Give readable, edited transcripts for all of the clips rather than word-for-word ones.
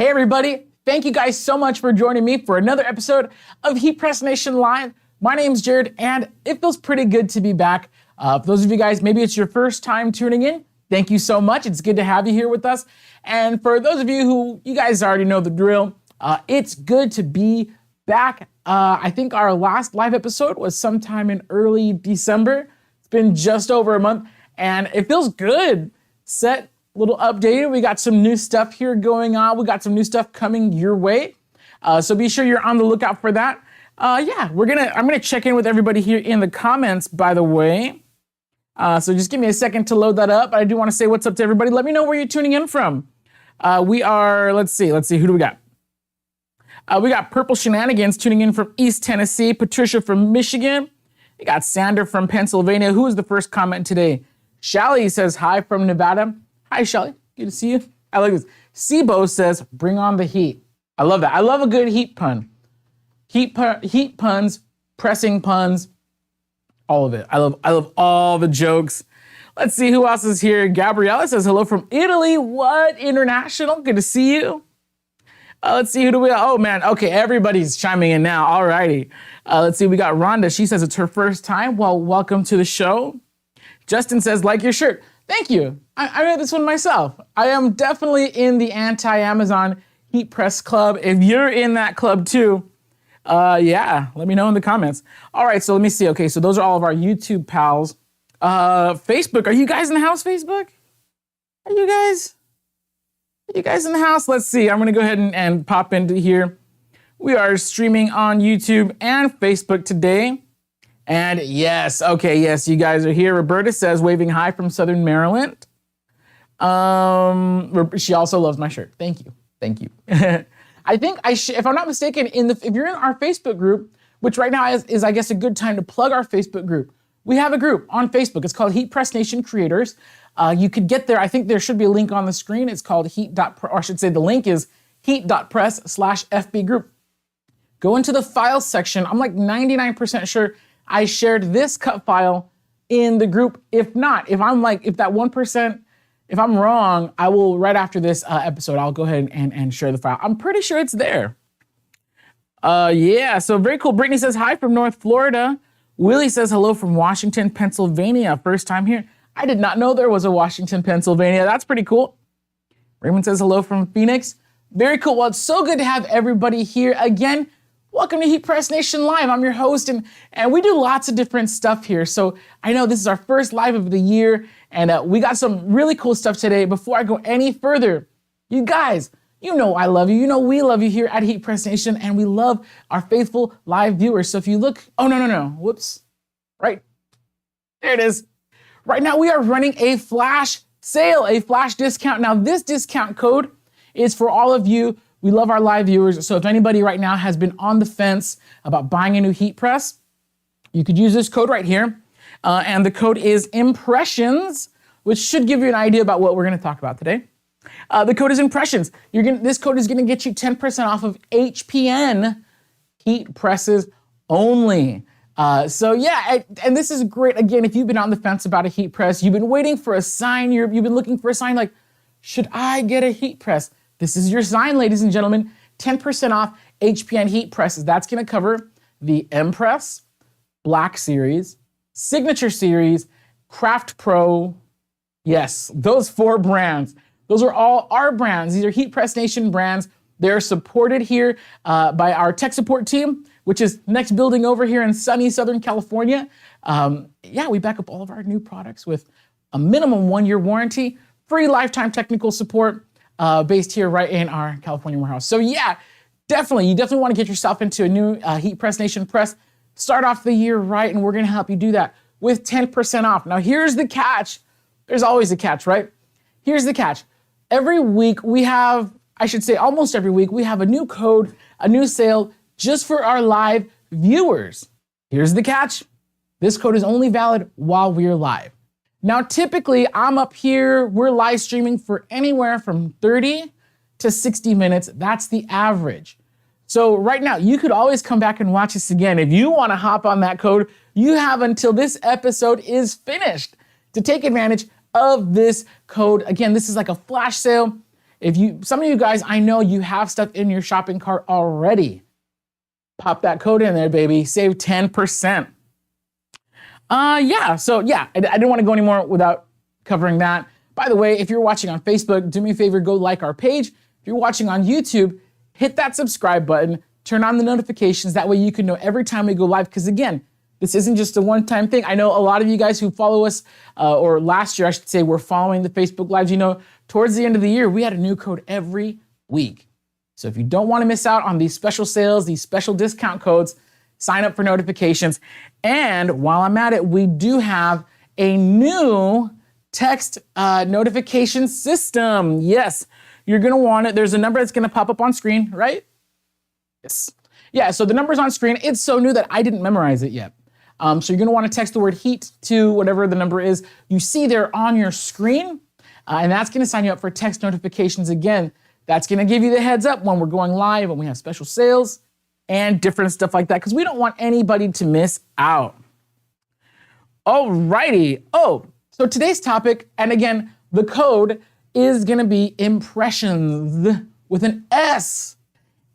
Hey everybody, thank you guys so much for joining me for another episode of Heat Press Nation Live. My name's Jared and it feels pretty good to be back. For those of you guys, maybe it's your first time tuning in, thank you so much. It's good to have you here with us. And for those of you who, you guys already know the drill, it's good to be back. I think our last live episode was sometime in early December. It's been just over a month and it feels good. Set little updated. We got some new stuff here going on. We got some new stuff coming your way. So be sure you're on the lookout for that. I'm gonna check in with everybody here in the comments, by the way. So just give me a second to load that up. I do want to say what's up to everybody. Let me know where you're tuning in from. Let's see, who do we got? We got Purple Shenanigans tuning in from East Tennessee, Patricia from Michigan. We got Sander from Pennsylvania. Who is the first comment today? Shelly says hi from Nevada. Hi, Shelly. Good to see you. I like this. Sibo says, bring on the heat. I love that. I love a good heat pun. Heat puns, pressing puns, all of it. I love all the jokes. Let's see who else is here. Gabriella says hello from Italy. What? International? Good to see you. Let's see, who do we got? Oh, man. Okay, everybody's chiming in now. All righty. Let's see. We got Rhonda. She says it's her first time. Well, welcome to the show. Justin says, like your shirt. Thank you. I made this one myself. I am definitely in the anti-Amazon heat press club. If you're in that club too, let me know in the comments. All right, so let me see. Okay, so those are all of our YouTube pals. Facebook, are you guys in the house, Facebook? Are you guys in the house? Let's see. I'm gonna go ahead and pop into here. We are streaming on YouTube and Facebook today. And yes, you guys are here. Roberta says, waving hi from Southern Maryland. She also loves my shirt. Thank you. I think if I'm not mistaken, if you're in our Facebook group, which right now is I guess a good time to plug our Facebook group. We have a group on Facebook. It's called Heat Press Nation Creators. You could get there. I think there should be a link on the screen. It's called the link is heat.press/FB group. Go into the files section. I'm like 99% sure I shared this cut file in the group. If not, if I'm wrong, I will, right after this episode, I'll go ahead and share the file. I'm pretty sure it's there. So very cool. Brittany says hi from North Florida. Willie says hello from Washington, Pennsylvania. First time here. I did not know there was a Washington, Pennsylvania. That's pretty cool. Raymond says hello from Phoenix. Very cool. Well, it's so good to have everybody here again. Welcome to Heat Press Nation Live. I'm your host, and we do lots of different stuff here. So I know this is our first live of the year, and we got some really cool stuff today. Before I go any further, you guys, you know I love you. You know we love you here at Heat Press Nation, and we love our faithful live viewers. So if you look, no. Whoops. Right. There it is. Right now we are running a flash sale, a flash discount. Now this discount code is for all of you. We love our live viewers. So if anybody right now has been on the fence about buying a new heat press, you could use this code right here. And the code is Impressions, which should give you an idea about what we're gonna talk about today. The code is Impressions. This code is gonna get you 10% off of HPN heat presses only. And this is great. Again, if you've been on the fence about a heat press, you've been waiting for a sign, you've been looking for a sign like, should I get a heat press? This is your sign, ladies and gentlemen. 10% off HPN heat presses. That's gonna cover the M-Press, Black Series, Signature Series, Craft Pro. Yes, those 4 brands. Those are all our brands. These are Heat Press Nation brands. They're supported here by our tech support team, which is next building over here in sunny Southern California. We back up all of our new products with a minimum 1-year warranty, free lifetime technical support, based here right in our California warehouse. So you definitely want to get yourself into a new Heat Press Nation press. Start off the year right, and we're going to help you do that with 10% off. Now here's the catch. There's always a catch, right? Here's the catch. Every week almost every week, we have a new code, a new sale just for our live viewers. Here's the catch. This code is only valid while we're live. Now, typically, I'm up here, we're live streaming for anywhere from 30 to 60 minutes. That's the average. So right now, you could always come back and watch us again. If you wanna hop on that code, you have until this episode is finished to take advantage of this code. Again, this is like a flash sale. Some of you guys, I know you have stuff in your shopping cart already. Pop that code in there, baby. Save 10%. I didn't want to go anymore without covering that. By the way, if you're watching on Facebook, do me a favor, go like our page. If you're watching on YouTube, hit that subscribe button, turn on the notifications. That way you can know every time we go live. Because again, this isn't just a one-time thing. I know a lot of you guys who follow us, or last year, I should say, were following the Facebook Lives. You know, towards the end of the year, we had a new code every week. So if you don't want to miss out on these special sales, these special discount codes, sign up for notifications. And while I'm at it, we do have a new text notification system. Yes, you're going to want it. There's a number that's going to pop up on screen, right? Yes. Yeah, so the number's on screen. It's so new that I didn't memorize it yet. So you're going to want to text the word HEAT to whatever the number is you see there on your screen. And that's going to sign you up for text notifications. Again, that's going to give you the heads up when we're going live, when we have special sales and different stuff like that, because we don't want anybody to miss out. Alrighty. So today's topic, and again, the code is going to be Impressions with an S.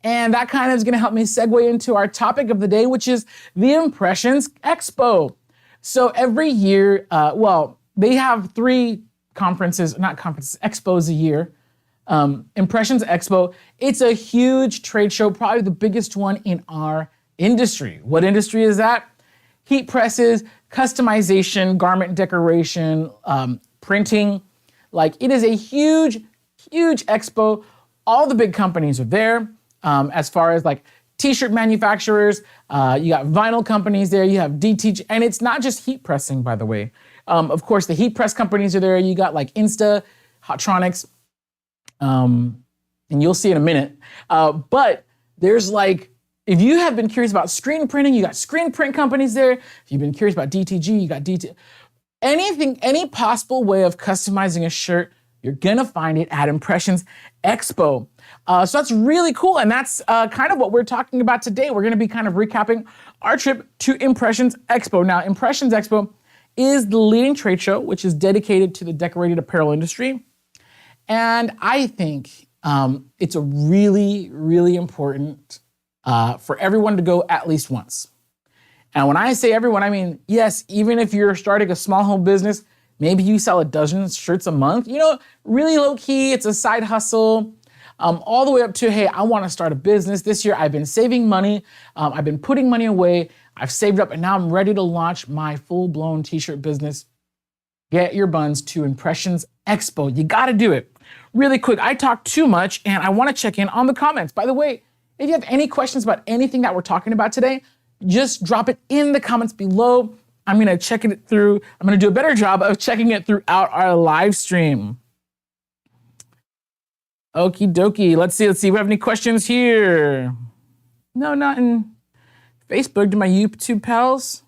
And that kind of is going to help me segue into our topic of the day, which is the Impressions Expo. So every year, they have three expos a year. Impressions Expo, it's a huge trade show, probably the biggest one in our industry. What industry is that? Heat presses, customization, garment decoration, printing. Like, it is a huge, huge expo. All the big companies are there. As far as like t-shirt manufacturers, you got vinyl companies there, you have DTG, and it's not just heat pressing, by the way. Of course, the heat press companies are there. You got like Insta, Hotronics, and you'll see in a minute. But there's like, if you have been curious about screen printing, you got screen print companies there. If you've been curious about DTG, you got DTG. Any possible way of customizing a shirt, you're gonna find it at Impressions Expo. So that's really cool, and that's kind of what we're talking about today. We're gonna be kind of recapping our trip to Impressions Expo. Now, Impressions Expo is the leading trade show, which is dedicated to the decorated apparel industry. And I think it's a really, really important for everyone to go at least once. And when I say everyone, I mean, yes, even if you're starting a small home business, maybe you sell a dozen shirts a month, really low key, it's a side hustle, all the way up to, hey, I want to start a business. This year I've been saving money, I've been putting money away, I've saved up, and now I'm ready to launch my full-blown t-shirt business. Get your buns to Impressions Expo. You got to do it. Really quick, I talk too much, and I want to check in on the comments. By the way, if you have any questions about anything that we're talking about today, just drop it in the comments below. I'm going to check it through. I'm going to do a better job of checking it throughout our live stream. Okie dokie. Let's see. We have any questions here? No, not in Facebook. Do my YouTube pals?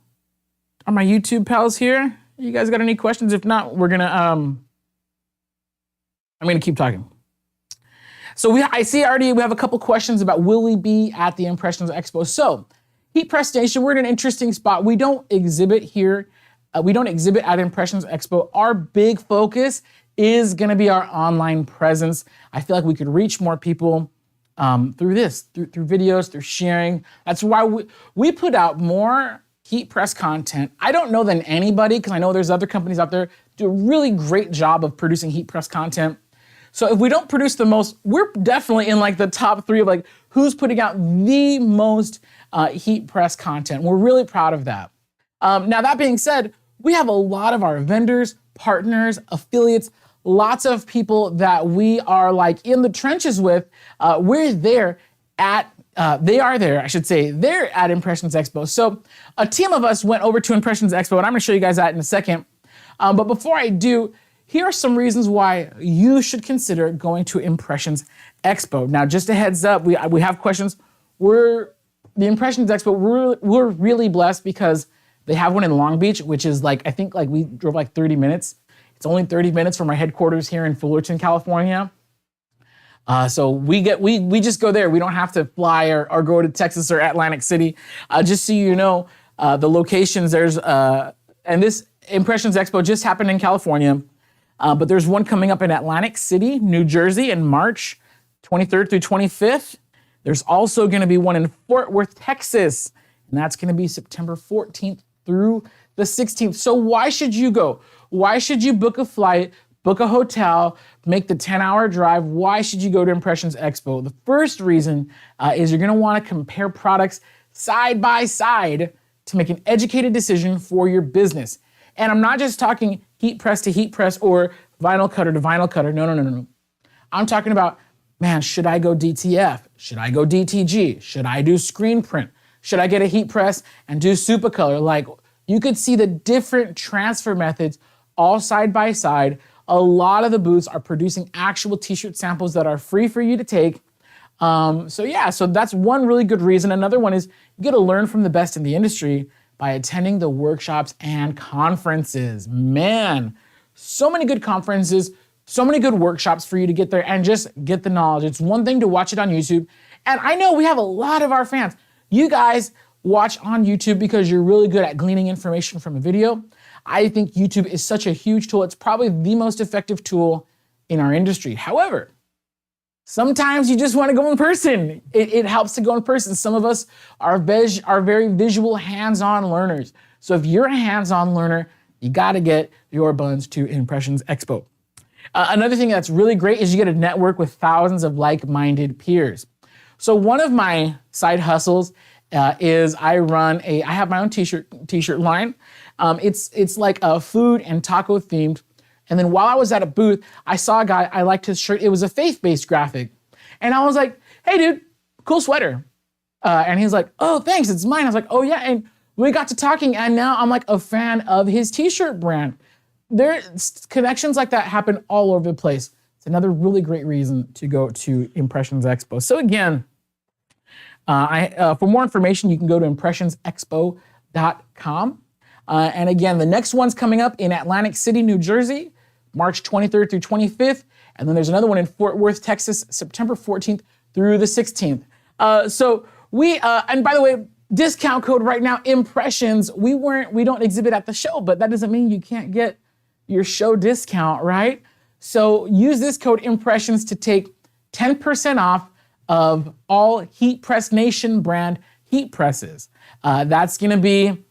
Are my YouTube pals here? You guys got any questions? If not, we're going to, I'm going to keep talking. So I see already we have a couple questions about will we be at the Impressions Expo. So Heat Press Station, we're in an interesting spot. We don't exhibit here. We don't exhibit at Impressions Expo. Our big focus is going to be our online presence. I feel like we could reach more people through this, through videos, through sharing. That's why we put out more heat press content. I don't know than anybody, because I know there's other companies out there do a really great job of producing heat press content. So if we don't produce the most, we're definitely in like the top 3 of like who's putting out the most heat press content. We're really proud of that. Now that being said, we have a lot of our vendors, partners, affiliates, lots of people that we are like in the trenches with. We're there at, they are there, I should say, they're at Impressions Expo. So a team of us went over to Impressions Expo, and I'm gonna show you guys that in a second. But before I do, here are some reasons why you should consider going to Impressions Expo. Now, just a heads up, we have questions. The Impressions Expo, we're really blessed because they have one in Long Beach, which is like, I think like we drove like 30 minutes. It's only 30 minutes from our headquarters here in Fullerton, California. So we just go there. We don't have to fly or go to Texas or Atlantic City. Just so you know, the locations, and this Impressions Expo just happened in California. But there's one coming up in Atlantic City, New Jersey in March 23rd through 25th. There's also going to be one in Fort Worth, Texas, and that's going to be September 14th through the 16th. So why should you go? Why should you book a flight, book a hotel, make the 10-hour drive? Why should you go to Impressions Expo? The first reason is you're going to want to compare products side by side to make an educated decision for your business. And I'm not just talking heat press to heat press or vinyl cutter to vinyl cutter. No. I'm talking about, man, should I go DTF? Should I go DTG? Should I do screen print? Should I get a heat press and do super color? Like, you could see the different transfer methods all side by side. A lot of the booths are producing actual t-shirt samples that are free for you to take. So that's one really good reason. Another one is you get to learn from the best in the industry by attending the workshops and conferences. Man, so many good conferences, so many good workshops for you to get there and just get the knowledge. It's one thing to watch it on YouTube. And I know we have a lot of our fans. You guys watch on YouTube because you're really good at gleaning information from a video. I think YouTube is such a huge tool. It's probably the most effective tool in our industry. However, sometimes you just want to go in person. It helps to go in person. Some of us are very visual, hands-on learners. So if you're a hands-on learner, you got to get your buns to Impressions Expo. Another thing that's really great is you get to network with thousands of like-minded peers. So one of my side hustles is I have my own t-shirt line. It's like a food and taco themed. And then while I was at a booth, I saw a guy, I liked his shirt. It was a faith-based graphic. And I was like, hey dude, cool sweater. And he's like, oh, thanks, it's mine. I was like, oh yeah. And we got to talking and now I'm like a fan of his t-shirt brand. There's connections like that happen all over the place. It's another really great reason to go to Impressions Expo. So again, for more information, you can go to impressionsexpo.com. And again, the next one's coming up in Atlantic City, New Jersey, March 23rd through 25th. And then there's another one in Fort Worth, Texas, September 14th through the 16th. And by the way, discount code right now, Impressions. We don't exhibit at the show, but that doesn't mean you can't get your show discount, right? So use this code Impressions to take 10% off of all Heat Press Nation brand heat presses. That's gonna be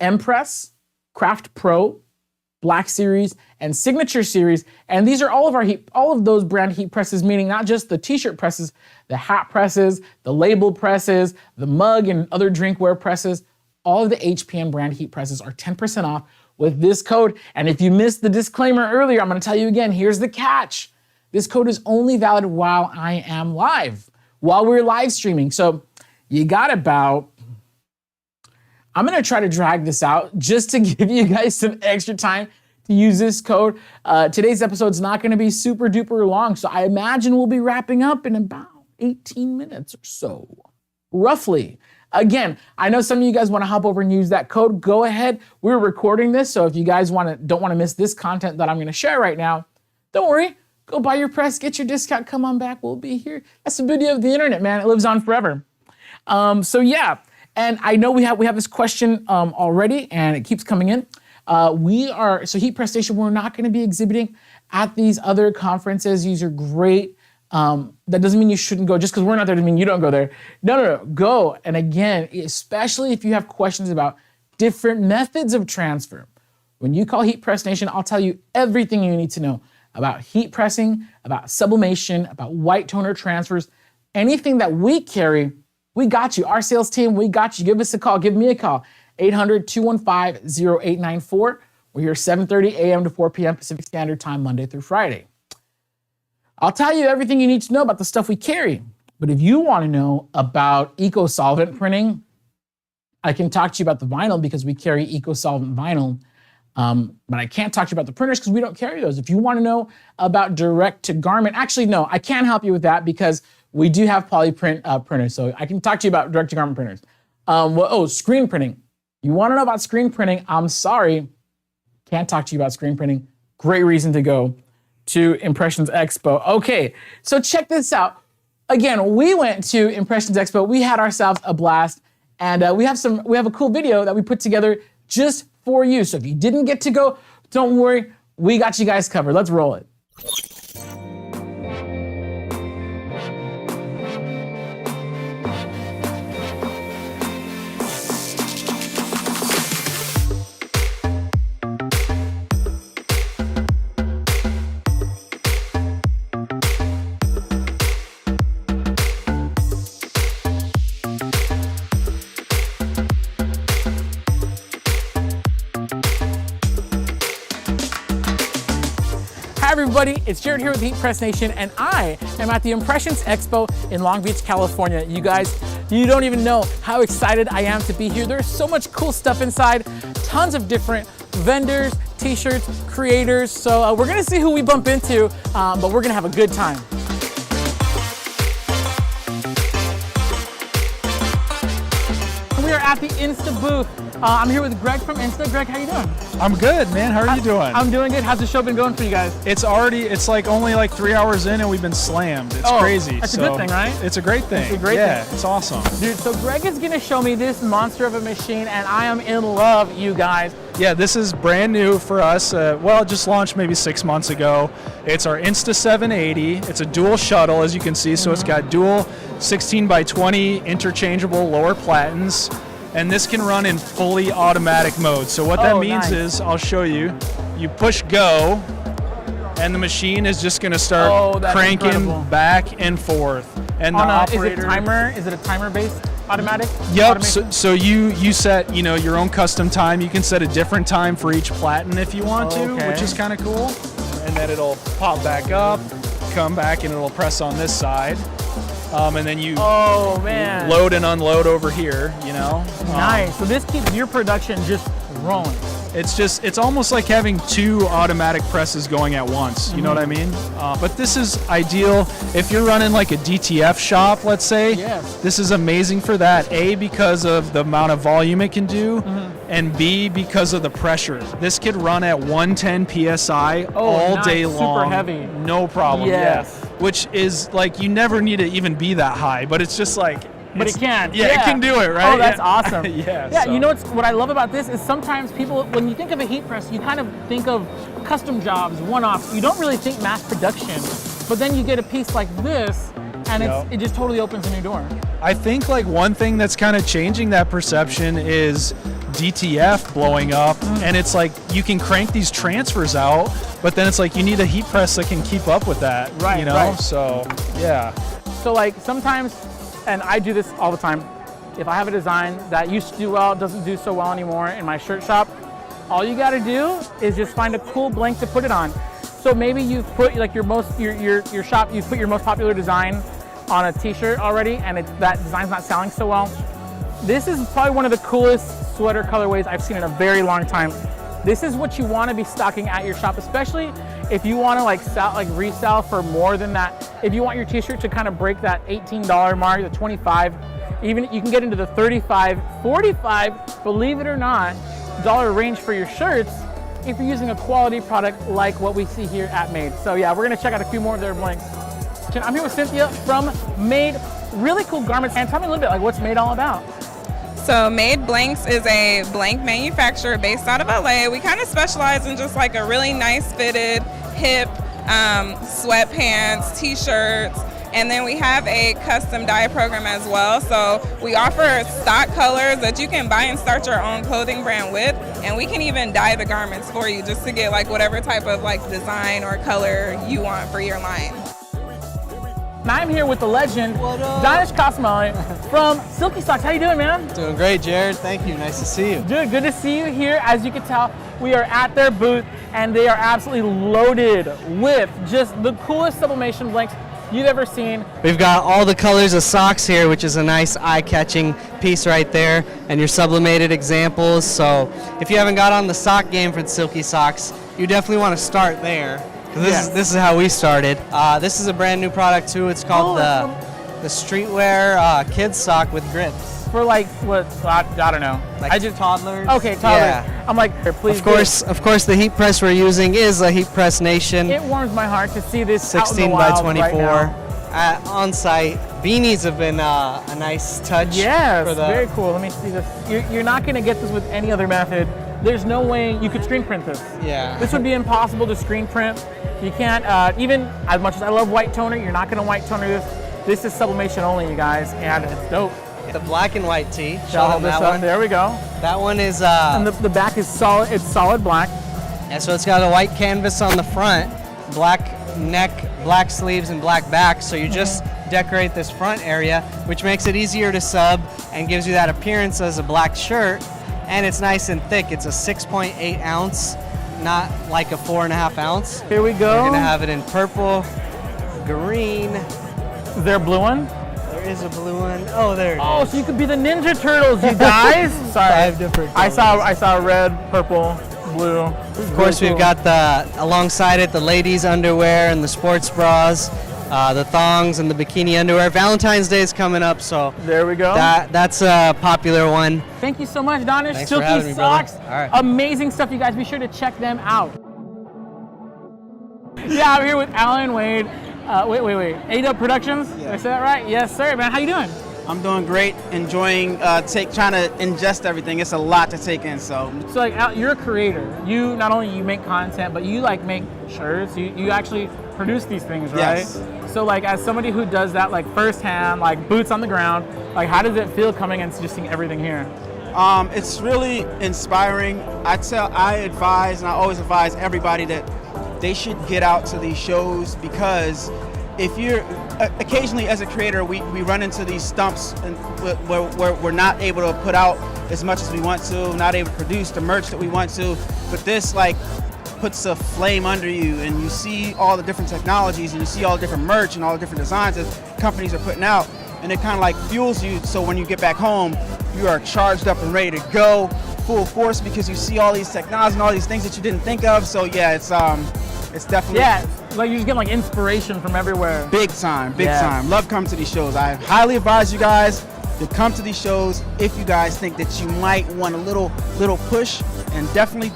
Empress, Craft Pro, Black Series, and Signature Series. And these are all of those brand heat presses, meaning not just the t-shirt presses, the hat presses, the label presses, the mug and other drinkware presses. All of the HPN brand heat presses are 10% off with this code. And if you missed the disclaimer earlier, I'm gonna tell you again, here's the catch. This code is only valid while I am live, while we're live streaming. So you got I'm gonna try to drag this out just to give you guys some extra time to use this code. Today's episode's not gonna be super duper long, so I imagine we'll be wrapping up in about 18 minutes or so, roughly. Again, I know some of you guys wanna hop over and use that code. Go ahead, we're recording this, so if you guys don't wanna miss this content that I'm gonna share right now, don't worry. Go buy your press, get your discount, come on back, we'll be here. That's the beauty of the internet, man. It lives on forever. So yeah, and I know we have this question already, and it keeps coming in. Heat Press Station, we're not gonna be exhibiting at these other conferences. These are great. That doesn't mean you shouldn't go. Just because we're not there doesn't mean you don't go there. No, go. And again, especially if you have questions about different methods of transfer. When you call Heat Press Nation, I'll tell you everything you need to know about heat pressing, about sublimation, about white toner transfers, anything that we carry, we got you. Our sales team, we got you. Give us a call, give me a call, 800-215-0894. We're here 7:30 a.m. to 4 p.m. Pacific Standard Time, Monday through Friday. I'll tell you everything you need to know about the stuff we carry. But if you want to know about eco-solvent printing, I can talk to you about the vinyl because we carry eco-solvent vinyl. But I can't talk to you about the printers because we don't carry those. If you want to know about direct to garment, actually, no, I can't help you with that because we do have polyprint printers. So I can talk to you about direct to garment printers. Screen printing. You want to know about screen printing? I'm sorry, can't talk to you about screen printing. Great reason to go to Impressions Expo. Okay, so check this out. Again, we went to Impressions Expo. We had ourselves a blast, and we have a cool video that we put together just for you. So if you didn't get to go, don't worry. We got you guys covered. Let's roll it. Hi everybody, it's Jared here with Heat Press Nation, and I am at the Impressions Expo in Long Beach, California. You guys, you don't even know how excited I am to be here. There's so much cool stuff inside, tons of different vendors, t-shirts, creators. So we're gonna see who we bump into, but we're gonna have a good time. We are at the Insta booth. I'm here with Greg from Insta. Greg, how you doing? I'm good, man. How are you doing? I'm doing good. How's the show been going for you guys? It's like only like 3 hours in and we've been slammed. It's crazy. That's a good thing, right? It's a great thing. It's a great thing. It's awesome. Dude, so Greg is gonna show me this monster of a machine, and I am in love, you guys. Yeah, this is brand new for us. Well, it just launched maybe 6 months ago. It's our Insta 780. It's a dual shuttle, as you can see. So it's got dual 16 by 20 interchangeable lower platens. And this can run in fully automatic mode. So what that means is, I'll show you, you push go, and the machine is just gonna start cranking back and forth. And the operator, is it a timer-based automatic? Yep, so you set, your own custom time. You can set a different time for each platen if you want to, which is kind of cool. And then it'll pop back up, come back, and it'll press on this side. And then you load and unload over here, Nice. So this keeps your production just rolling. It's almost like having two automatic presses going at once. You know what I mean? But this is ideal if you're running like a DTF shop, let's say. Yes. This is amazing for that. A, because of the amount of volume it can do, and B, because of the pressure. This could run at 110 PSI all day long. Super heavy. No problem. Yes. Yeah. Which is like, you never need to even be that high, but it's just like, but it can. Yeah, it can do it, right? Oh, that's awesome. Yeah. So. You know what I love about this is sometimes people, when you think of a heat press, you kind of think of custom jobs, one-offs. You don't really think mass production, but then you get a piece like this, and it just totally opens a new door. I think like one thing that's kind of changing that perception is DTF blowing up, and it's like you can crank these transfers out, but then it's like you need a heat press that can keep up with that, right. So yeah. So like sometimes, and I do this all the time, if I have a design that used to do well, doesn't do so well anymore in my shirt shop, all you got to do is just find a cool blank to put it on. So maybe you've put like your shop, you've put your most popular design on a t-shirt already, and that design's not selling so well. This is probably one of the coolest sweater colorways I've seen in a very long time. This is what you want to be stocking at your shop, especially if you want to resell for more than that. If you want your t-shirt to kind of break that $18 mark, the 25, even you can get into the 35, 45, believe it or not, dollar range for your shirts if you're using a quality product like what we see here at Made. So yeah, we're gonna check out a few more of their blanks. I'm here with Cynthia from Made. Really cool garments. And tell me a little bit, like, what's Made all about? So Made Blanks is a blank manufacturer based out of LA. We kind of specialize in just like a really nice fitted, hip sweatpants, t-shirts, and then we have a custom dye program as well. So we offer stock colors that you can buy and start your own clothing brand with, and we can even dye the garments for you just to get like whatever type of like design or color you want for your line. And I'm here with the legend, Danish Cosmo from Silky Socks. How you doing, man? Doing great, Jared. Thank you. Nice to see you. Dude, good to see you here. As you can tell, we are at their booth, and they are absolutely loaded with just the coolest sublimation blanks you've ever seen. We've got all the colors of socks here, which is a nice eye-catching piece right there, and your sublimated examples. So if you haven't got on the sock game for the Silky Socks, you definitely want to start there. This is how we started. This is a brand new product too. It's called the streetwear kids sock with grips. For like what? I don't know. Like toddlers. Okay, toddlers. Yeah. I'm like, please. Of course, the heat press we're using is a Heat Press Nation. It warms my heart to see this 16 out in the by wild 24 right on site. Beanies have been a nice touch. Yes, for the very cool. Let me see this. You're not going to get this with any other method there's no way you could screen print this. Yeah. This would be impossible to screen print. You can't, even as much as I love white toner, you're not gonna white toner this. This is sublimation only, you guys, and it's dope. The black and white tee. Show Hold them this that up. one. There we go. That one is, And the back is solid, it's solid black. yeah, so it's got a white canvas on the front, black neck, black sleeves, and black back. So you just decorate this front area, which makes it easier to sub and gives you that appearance as a black shirt. And it's nice and thick. It's a 6.8 ounce, not like a 4.5 ounce. Here we go. We're gonna have it in purple, green. Is there a blue one? There is a blue one. Oh, there it Oh, is. so you could be the Ninja Turtles, you guys. Sorry. 5 different I colors. saw red, purple, blue. Of course, we've got alongside it the ladies' underwear and the sports bras, the thongs and the bikini underwear. Valentine's Day is coming up, so There we go. that's a popular one. Thank you so much, Donish. Thanks for Silky having me, brother. socks. All right. Amazing stuff, you guys. Be sure to check them out. Yeah, I'm here with Alan Wade. Wait. A-Dub Productions. Did I say that right? Yes, sir, man. How you doing? I'm doing great, enjoying trying to ingest everything. It's a lot to take in, so. So, like, Al, you're a creator. You not only you make content, but you like make shirts. You actually produce these things, right? Yes. So, like, as somebody who does that, like, firsthand, like, boots on the ground, like, how does it feel coming and just seeing everything here? It's really inspiring. I advise, and I always advise everybody that they should get out to these shows, because if you're occasionally as a creator, we run into these stumps and where we're not able to put out as much as we want to, not able to produce the merch that we want to. But this like puts a flame under you, and you see all the different technologies, and you see all the different merch and all the different designs that companies are putting out, and it kind of like fuels you. So when you get back home, you are charged up and ready to go full force, because you see all these technologies and all these things that you didn't think of. So yeah, it's definitely Like, you just get like inspiration from everywhere. big time. Yeah. Love coming to these shows. I highly advise you guys to come to these shows if you guys think that you might want a little push, and definitely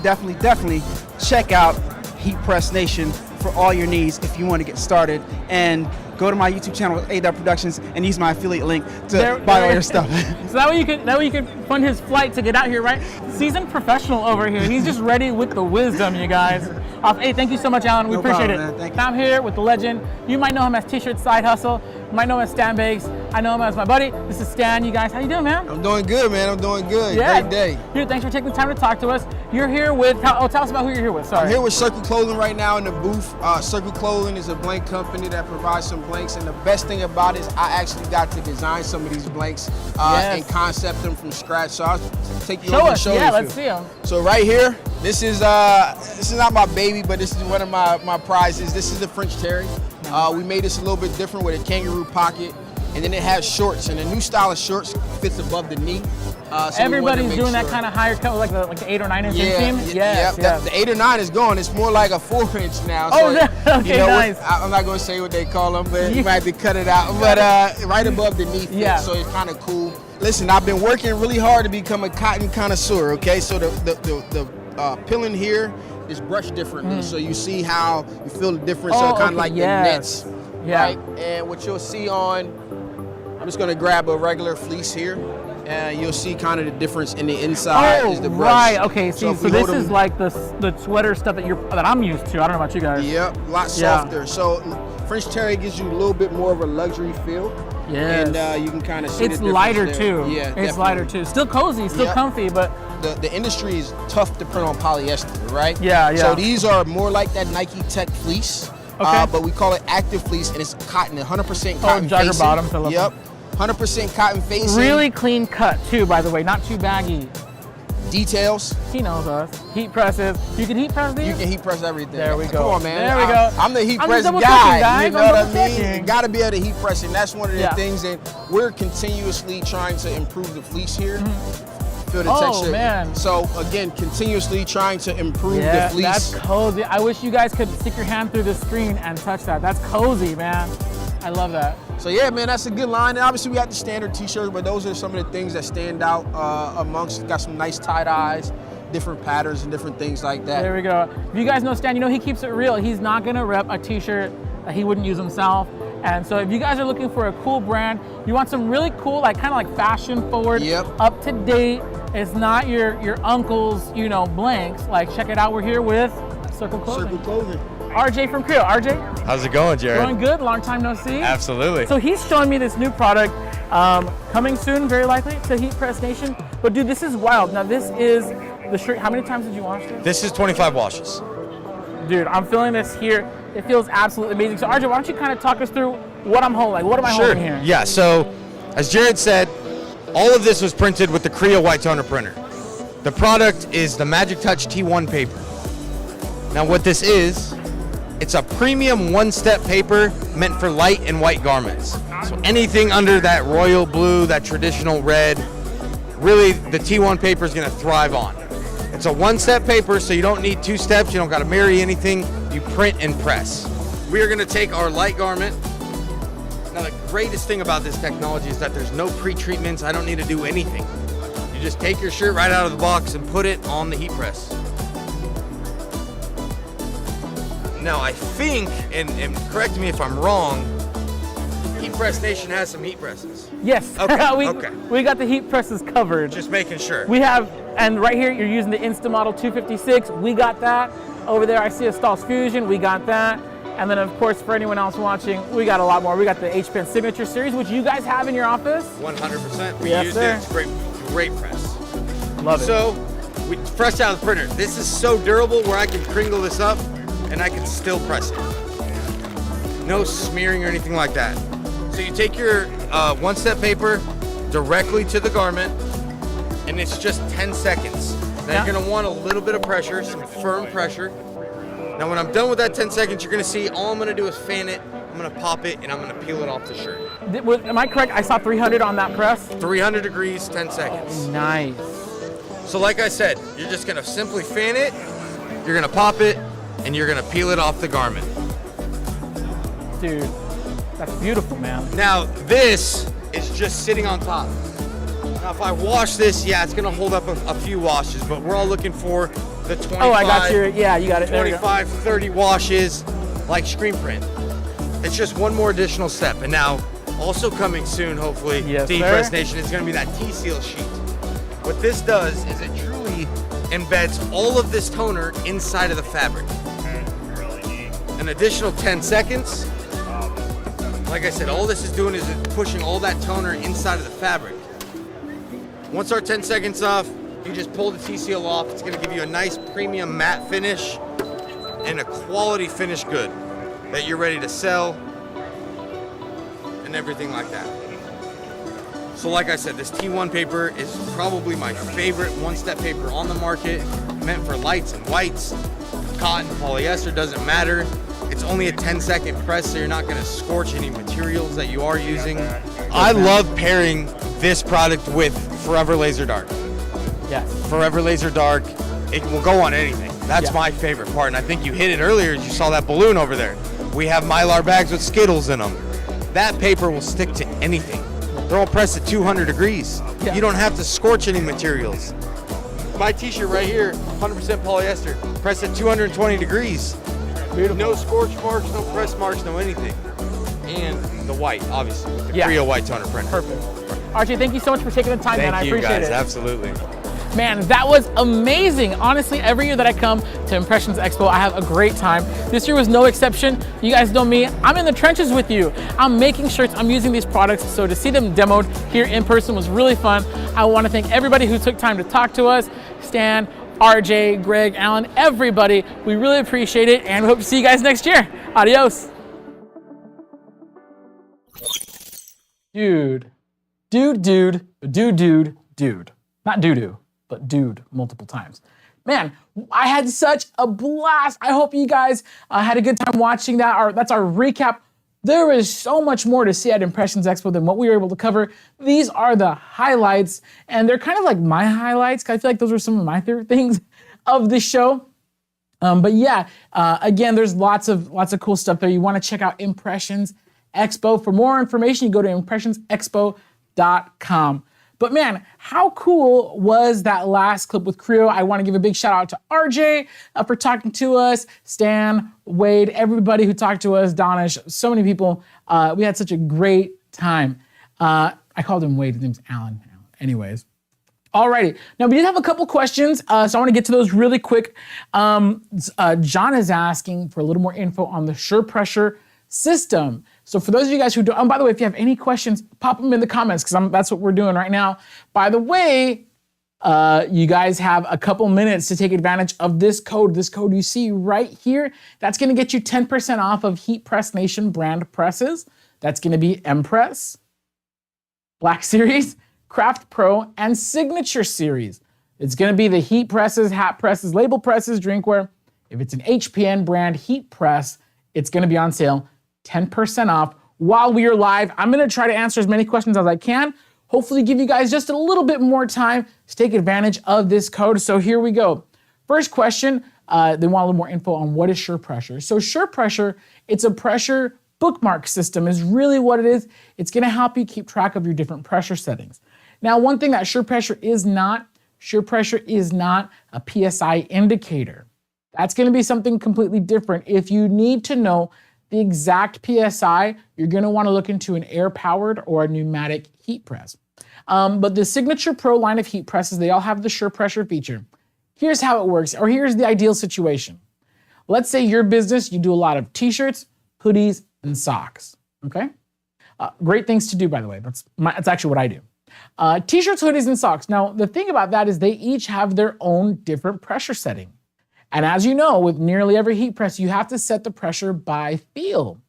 check out Heat Press Nation for all your needs if you want to get started. And go to my YouTube channel, A-Dub Productions, and use my affiliate link to buy all your stuff. So that way you could fund his flight to get out here, right? Seasoned professional over here. He's just ready with the wisdom, you guys. Hey, thank you so much, Alan. We No appreciate problem, it. man. Thank you. I'm here with the legend. You might know him as T-Shirt Side Hustle. You might know him as Stan Bakes. I know him as my buddy. This is Stan, you guys. How you doing, man? I'm doing good, man. I'm doing good. Yeah. Great day. Dude, thanks for taking the time to talk to us. You're here with, tell us about who you're here with. Sorry. I'm here with Circle Clothing right now in the booth. Circle Clothing is a blank company that provides some blanks, and the best thing about it is I actually got to design some of these blanks and concept them from scratch. So I'll take you Show over and us. show you. Yeah, a let's few. see them. So right here, this is not my baby, but this is one of my prizes. This is the French Terry. We made this a little bit different with a kangaroo pocket, and then it has shorts, and the new style of shorts fits above the knee. So Everybody's doing that kind of higher cut, like the 8 or 9 inch inseam. Yes. The 8 or 9 is gone. It's more like a 4-inch now. Oh, So, okay, nice. I'm not going to say what they call them, but you might have to cut it out. But right above the knee fit, so it's kind of cool. Listen, I've been working really hard to become a cotton connoisseur. Okay, so the pilling here is brushed differently, so you see how you feel the difference. So kind of like the nets, right? And what you'll see on, I'm just going to grab a regular fleece here. And you'll see kind of the difference in the inside is the brush. Right. Okay. See, if so we this hold is them- like the sweater stuff that I'm used to. I don't know about you guys. Yep, a lot softer. So French Terry gives you a little bit more of a luxury feel. Yes. And you can kind of see It's the difference lighter there. too. Yeah, It's definitely. lighter too. Still cozy, still Yep. comfy, but The industry is tough to print on polyester, right? Yeah. So these are more like that Nike Tech fleece. Okay. But we call it active fleece, and it's cotton, 100% cotton jogger facing. bottom, Philip. Yep. 100% cotton facing. really clean cut too, by the way, not too baggy. Details. He knows us. Heat presses. You can heat press these? You can heat press everything. There we go. Come on, man. There we go. I'm the heat I'm press just double guy. checking, guys. You know I'm what I double mean? checking. You got to be able to heat press, and that's one of the Yeah. things that we're continuously trying to improve the fleece here. Feel the Oh, texture. man. So again, continuously trying to improve Yeah, the fleece. that's cozy. I wish you guys could stick your hand through the screen and touch that. That's cozy, man. I love that. So yeah, man, that's a good line. And obviously we got the standard t-shirts, but those are some of the things that stand out amongst. Got some nice tie-dyes, different patterns and different things like that. There we go. If you guys know Stan, you know he keeps it real. He's not gonna rep a t-shirt that he wouldn't use himself. And so if you guys are looking for a cool brand, you want some really cool, like kind of like fashion forward, up to date. It's not your uncle's, you know, blanks. Like check it out. We're here with Circle Clothing. Circle Clothing. RJ from Creo. RJ? How's it going, Jared? Going good. Long time no see. Absolutely. So he's showing me this new product coming soon, very likely, to Heat Press Nation. But dude, this is wild. Now this is the shirt. How many times did you wash this? This is 25 washes. Dude, I'm feeling this here. It feels absolutely amazing. So RJ, why don't you kind of talk us through what I'm holding? Like, what am I holding here? Yeah, so as Jared said, all of this was printed with the Creo white toner printer. The product is the Magic Touch T1 paper. Now what this is, it's a premium one-step paper meant for light and white garments. So anything under that royal blue, that traditional red, really the T1 paper is going to thrive on. It's a one-step paper, so you don't need 2 steps. You don't got to marry anything. You print and press. We are going to take our light garment. Now the greatest thing about this technology is that there's no pre-treatments. I don't need to do anything. You just take your shirt right out of the box and put it on the heat press. Now I think, and correct me if I'm wrong, Heat Press Nation has some heat presses. Yes. Okay. We got the heat presses covered. Just making sure. We have, and right here you're using the Instamodel 256. We got that. Over there I see a Stahls Fusion. We got that. And then of course for anyone else watching, we got a lot more. We got the H-Pen Signature Series, which you guys have in your office. 100%. We Yes, used sir. it. It's great press. Love it. So we fresh out of the printer. This is so durable where I can kringle this up and I can still press it. No smearing or anything like that. So you take your one-step paper directly to the garment, and it's just 10 seconds. Now you're gonna want a little bit of pressure, some firm pressure. Now when I'm done with that 10 seconds, you're gonna see all I'm gonna do is fan it, I'm gonna pop it, and I'm gonna peel it off the shirt. Am I correct? I saw 300 on that press. 300 degrees, 10 seconds. Nice. So like I said, you're just gonna simply fan it, you're gonna pop it, and you're gonna peel it off the garment. Dude, that's beautiful, man. Now this is just sitting on top. Now if I wash this, yeah, it's gonna hold up a few washes, but we're all looking for the 25, Oh, I got you. Yeah, you got it. There we go. 25, 30 washes like screen print. It's just one more additional step. And now also coming soon, hopefully, Yes, to Heat sir. Press Nation is gonna be that T-seal sheet. What this does is it truly embeds all of this toner inside of the fabric. An additional 10 seconds. Like I said, all this is doing is pushing all that toner inside of the fabric. Once our 10 seconds off, you just pull the T-seal off. It's gonna give you a nice premium matte finish and a quality finish good that you're ready to sell and everything like that. So like I said, this T1 paper is probably my favorite one-step paper on the market, meant for lights and whites. Cotton, polyester, doesn't matter. It's only a 10-second press, so you're not gonna scorch any materials that you are using. I love pairing this product with Forever Laser Dark. Yes. Forever Laser Dark, it will go on anything. That's my favorite part, and I think you hit it earlier as you saw that balloon over there. We have Mylar bags with Skittles in them. That paper will stick to anything. They're all pressed at 200 degrees. Yeah. You don't have to scorch any materials. My t-shirt right here, 100% polyester, pressed at 220 degrees. Beautiful. No scorch marks, no press marks, no anything. And the white, obviously, with the Yeah. Creo white toner printer. Perfect. RJ, thank you so much for taking the time, man. I Thank you appreciate guys, it. absolutely. Man, that was amazing. Honestly, every year that I come to Impressions Expo, I have a great time. This year was no exception. You guys know me, I'm in the trenches with you. I'm making shirts, I'm using these products, so to see them demoed here in person was really fun. I wanna thank everybody who took time to talk to us, Stan, RJ, Greg, Alan, everybody. We really appreciate it, and we hope to see you guys next year. Adios. Dude. Not doo-doo, but dude multiple times. Man, I had such a blast. I hope you guys had a good time watching that. That's our recap. There is so much more to see at Impressions Expo than what we were able to cover. These are the highlights, and they're kind of like my highlights, because I feel like those were some of my favorite things of the show. But yeah, again, there's lots of cool stuff there. You want to check out Impressions Expo. For more information, you go to impressionsexpo.com. But man, how cool was that last clip with Creo? I want to give a big shout out to RJ for talking to us, Stan, Wade, everybody who talked to us, Donish, so many people. We had such a great time. I called him Wade, his name's Alan. Anyways. Alrighty, now we did have a couple questions, so I want to get to those really quick. John is asking for a little more info on the SurePressure system. So for those of you guys who don't, and by the way, if you have any questions, pop them in the comments because that's what we're doing right now. By the way, you guys have a couple minutes to take advantage of this code. This code you see right here, that's going to get you 10% off of Heat Press Nation brand presses. That's going to be Impress, Black Series, Craft Pro, and Signature Series. It's going to be the heat presses, hat presses, label presses, drinkware. If it's an HPN brand heat press, it's going to be on sale 10% off while we are live. I'm going to try to answer as many questions as I can. Hopefully give you guys just a little bit more time to take advantage of this code. So here we go. First question, they want a little more info on what is SurePressure. So SurePressure, it's a pressure bookmark system is really what it is. It's going to help you keep track of your different pressure settings. Now, one thing that SurePressure is not a PSI indicator. That's going to be something completely different. If you need to know the exact PSI, you're going to want to look into an air-powered or a pneumatic heat press. But the Signature Pro line of heat presses, they all have the SurePressure feature. Here's how it works, or here's the ideal situation. Let's say your business, you do a lot of t-shirts, hoodies, and socks, okay? Great things to do, by the way. That's actually what I do. T-shirts, hoodies, and socks. Now, the thing about that is they each have their own different pressure setting. And as you know, with nearly every heat press, you have to set the pressure by feel.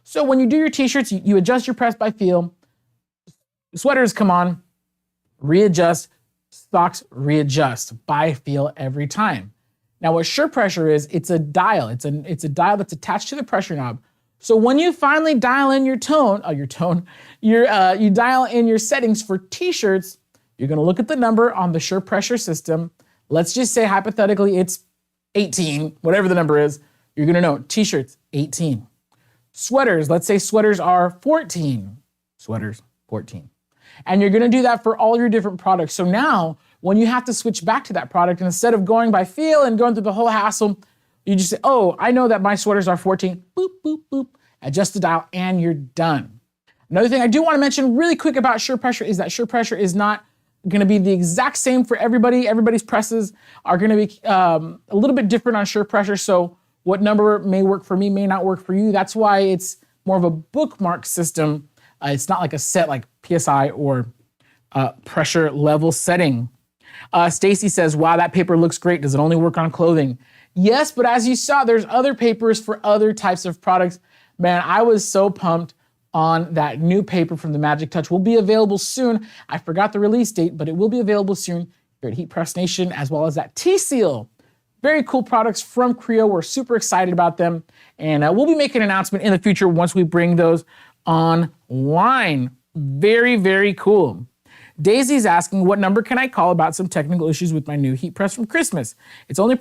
So when you do your t-shirts, you adjust your press by feel. Sweaters come on, readjust, socks readjust by feel every time. Now what SurePressure is, it's a dial. It's a dial that's attached to the pressure knob. So when you finally dial in you dial in your settings for t-shirts, you're gonna look at the number on the SurePressure system. Let's just say hypothetically it's 18, whatever the number is, you're gonna know t-shirts, 18. Sweaters, let's say sweaters are 14. Sweaters, 14. And you're gonna do that for all your different products. So now, when you have to switch back to that product, and instead of going by feel and going through the whole hassle, you just say, oh, I know that my sweaters are 14, boop, boop, boop, adjust the dial, and you're done. Another thing I do wanna mention really quick about SurePressure is that SurePressure is not gonna be the exact same for everybody. Everybody's presses are gonna be a little bit different on SurePressure, so what number may work for me may not work for you. That's why it's more of a bookmark system. It's not like a set like PSI or pressure level setting. Stacy says, wow, that paper looks great. Does it only work on clothing? Yes, but as you saw, there's other papers for other types of products. Man, I was so pumped on that new paper from the Magic Touch. Will be available soon. I forgot the release date, but it will be available soon here at Heat Press Nation, as well as that T-Seal. Very cool products from Creo. We're super excited about them. And we'll be making an announcement in the future once we bring those online. Very, very cool. Daisy's asking, what number can I call about some technical issues with my new heat press from Christmas? It's only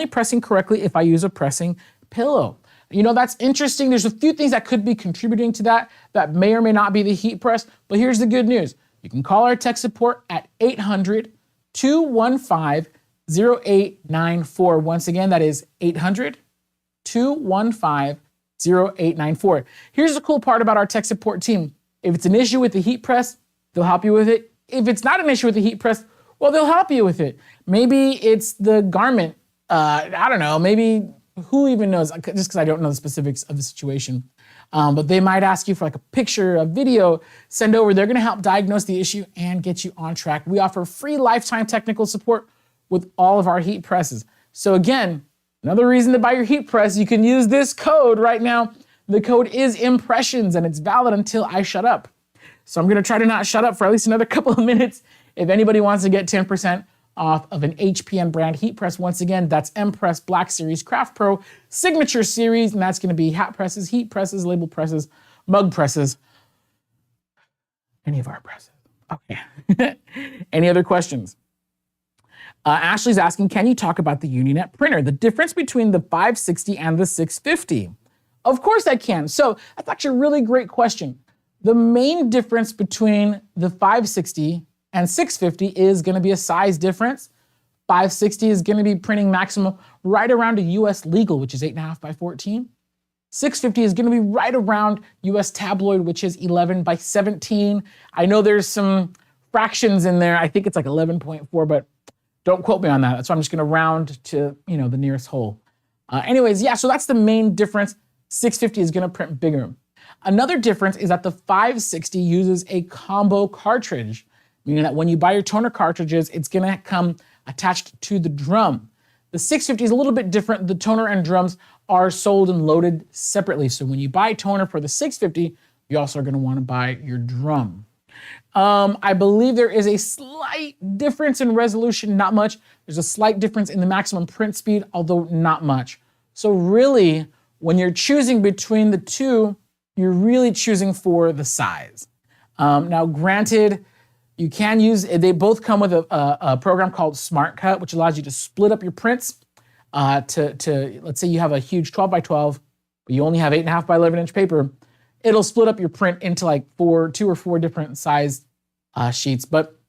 pressing correctly if I use a pressing pillow. You know, that's interesting. There's a few things that could be contributing to that may or may not be the heat press, but here's the good news. You can call our tech support at 800-215-0894. Once again, that is 800-215-0894. Here's the cool part about our tech support team. If it's an issue with the heat press, they'll help you with it. If it's not an issue with the heat press, well, they'll help you with it. Maybe it's the garment. I don't know, maybe who even knows, just because I don't know the specifics of the situation. But they might ask you for like a picture, a video, send over. They're gonna help diagnose the issue and get you on track. We offer free lifetime technical support with all of our heat presses. So again, another reason to buy your heat press, you can use this code right now. The code is Impressions and it's valid until I shut up. So I'm gonna try to not shut up for at least another couple of minutes. If anybody wants to get 10% off of an HPN brand heat press, once again, that's Impress, Black Series, Craft Pro, Signature Series, and that's gonna be hat presses, heat presses, label presses, mug presses, any of our presses. Okay. Any other questions? Ashley's asking, can you talk about the Uninet printer, the difference between the 560 and the 650? Of course I can. So that's actually a really great question. The main difference between the 560 and 650 is going to be a size difference. 560 is going to be printing maximum right around a US legal, which is 8.5 by 14. 650 is going to be right around US tabloid, which is 11 by 17. I know there's some fractions in there. I think it's like 11.4, but don't quote me on that. So I'm just going to round to, the nearest whole. Anyways, yeah, so that's the main difference. 650 is going to print bigger. Another difference is that the 560 uses a combo cartridge, meaning that when you buy your toner cartridges, it's going to come attached to the drum. The 650 is a little bit different. The toner and drums are sold and loaded separately. So when you buy toner for the 650, you also are going to want to buy your drum. I believe there is a slight difference in resolution, not much. There's a slight difference in the maximum print speed, although not much. So really, when you're choosing between the two, you're really choosing for the size. Now, granted, you can use, they both come with a program called Smart Cut, which allows you to split up your prints to let's say you have a huge 12 by 12, but you only have 8.5 by 11 inch paper. It'll split up your print into like 2 or 4 different size sheets, but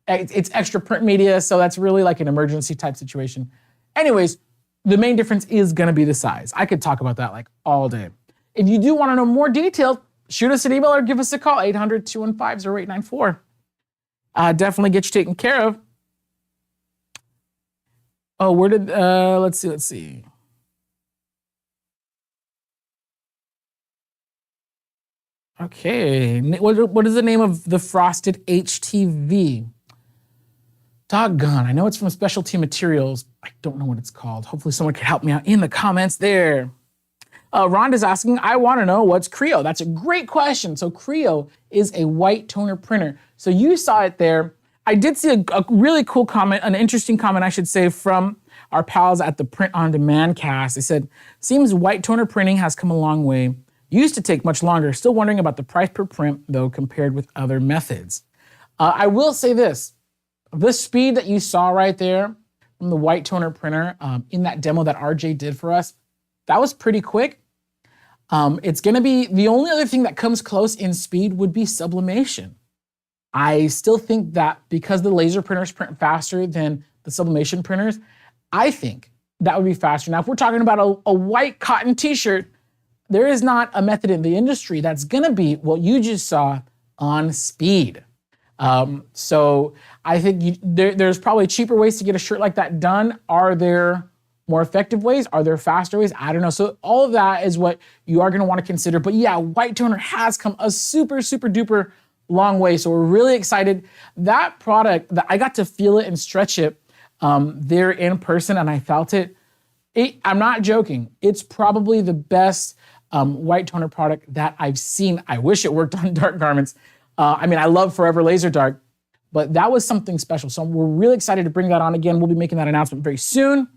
it's extra print media, so that's really like an emergency type situation. Anyways, the main difference is gonna be the size. I could talk about that like all day. If you do wanna know more details, shoot us an email or give us a call, 800-215-0894. Definitely get you taken care of. Oh, where did, let's see. Okay, what is the name of the frosted HTV? Doggone, I know it's from Specialty Materials. I don't know what it's called. Hopefully someone can help me out in the comments there. Rhonda's asking, I want to know what's Creo. That's a great question. So Creo is a white toner printer. So you saw it there. I did see a really cool comment, an interesting comment, I should say, from our pals at the Print on Demand cast. They said, seems white toner printing has come a long way. Used to take much longer. Still wondering about the price per print, though, compared with other methods. I will say this. The speed that you saw right there from the white toner printer in that demo that RJ did for us, that was pretty quick. It's going to be, the only other thing that comes close in speed would be sublimation. I still think that because the laser printers print faster than the sublimation printers, I think that would be faster. Now, if we're talking about a white cotton t-shirt, there is not a method in the industry that's gonna be what you just saw on speed. So I think there's probably cheaper ways to get a shirt like that done. Are there more effective ways? Are there faster ways? I don't know. So all of that is what you are gonna wanna consider. But yeah, white toner has come a super, super duper long way. So we're really excited. That product, I got to feel it and stretch it there in person, and I felt it. I'm not joking. It's probably the best white toner product that I've seen. I wish it worked on dark garments. I mean, I love Forever Laser Dark, but that was something special. So we're really excited to bring that on again. We'll be making that announcement very soon.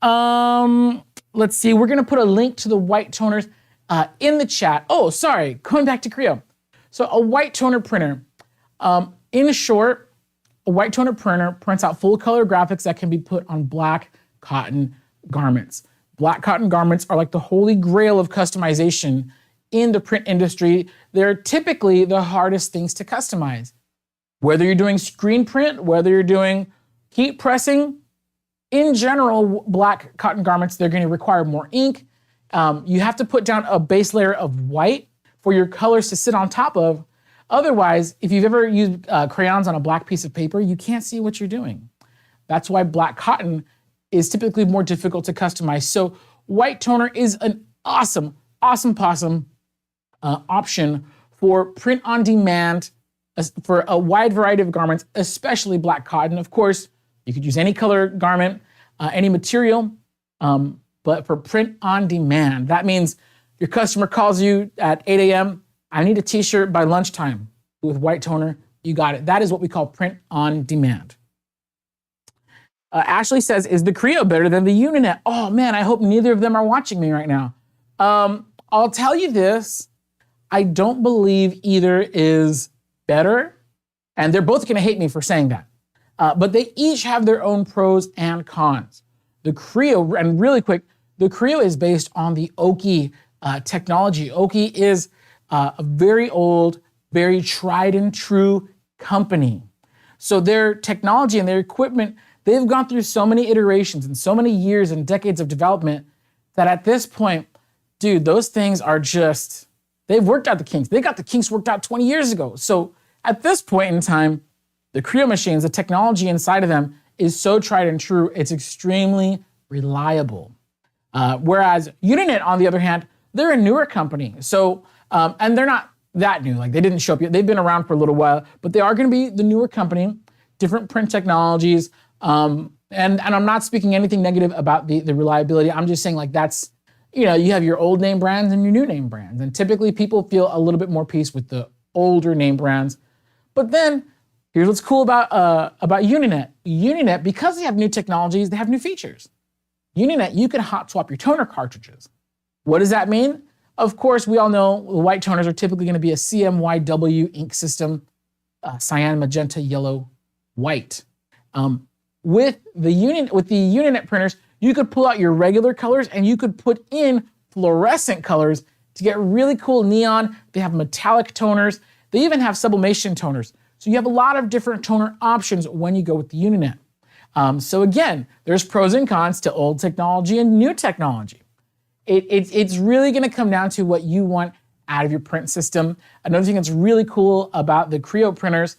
Let's see, we're gonna put a link to the white toners in the chat. Oh, sorry, going back to Creo. So a white toner printer, in short, a white toner printer prints out full color graphics that can be put on black cotton garments. Black cotton garments are like the holy grail of customization in the print industry. They're typically the hardest things to customize. Whether you're doing screen print, whether you're doing heat pressing, in general, black cotton garments, they're going to require more ink. You have to put down a base layer of white for your colors to sit on top of. Otherwise, if you've ever used crayons on a black piece of paper, you can't see what you're doing. That's why black cotton is typically more difficult to customize. So white toner is an awesome option for print on demand for a wide variety of garments, especially black cotton. Of course, you could use any color garment, any material, but for print on demand, that means your customer calls you at 8 a.m., I need a t-shirt by lunchtime with white toner, you got it. That is what we call print on demand. Ashley says, is the Creo better than the Uninet? Oh man, I hope neither of them are watching me right now. I'll tell you this, I don't believe either is better, and they're both gonna hate me for saying that. But they each have their own pros and cons. The Creo, and really quick, the Creo is based on the Oki technology. Oki is a very old very tried and true company. So their technology and their equipment, they've gone through so many iterations and so many years and decades of development that at this point, dude, those things are just, they've worked out the kinks. They got the kinks worked out 20 years ago. So at this point in time, the Creo machines, the technology inside of them is so tried and true, it's extremely reliable. Whereas Uninet, on the other hand, they're a newer company. So, and they're not that new, like they didn't show up yet. They've been around for a little while, but they are gonna be the newer company, different print technologies. And I'm not speaking anything negative about the reliability. I'm just saying like that's, you know, you have your old name brands and your new name brands. And typically people feel a little bit more peace with the older name brands. But then here's what's cool about Uninet. Uninet, because they have new technologies, they have new features. Uninet, you can hot swap your toner cartridges. What does that mean? Of course, we all know the white toners are typically going to be a CMYW ink system, cyan, magenta, yellow, white. With the Uninet printers, you could pull out your regular colors and you could put in fluorescent colors to get really cool neon. They have metallic toners. They even have sublimation toners. So you have a lot of different toner options when you go with the Uninet. So again, there's pros and cons to old technology and new technology. It's really gonna come down to what you want out of your print system. Another thing that's really cool about the Creo printers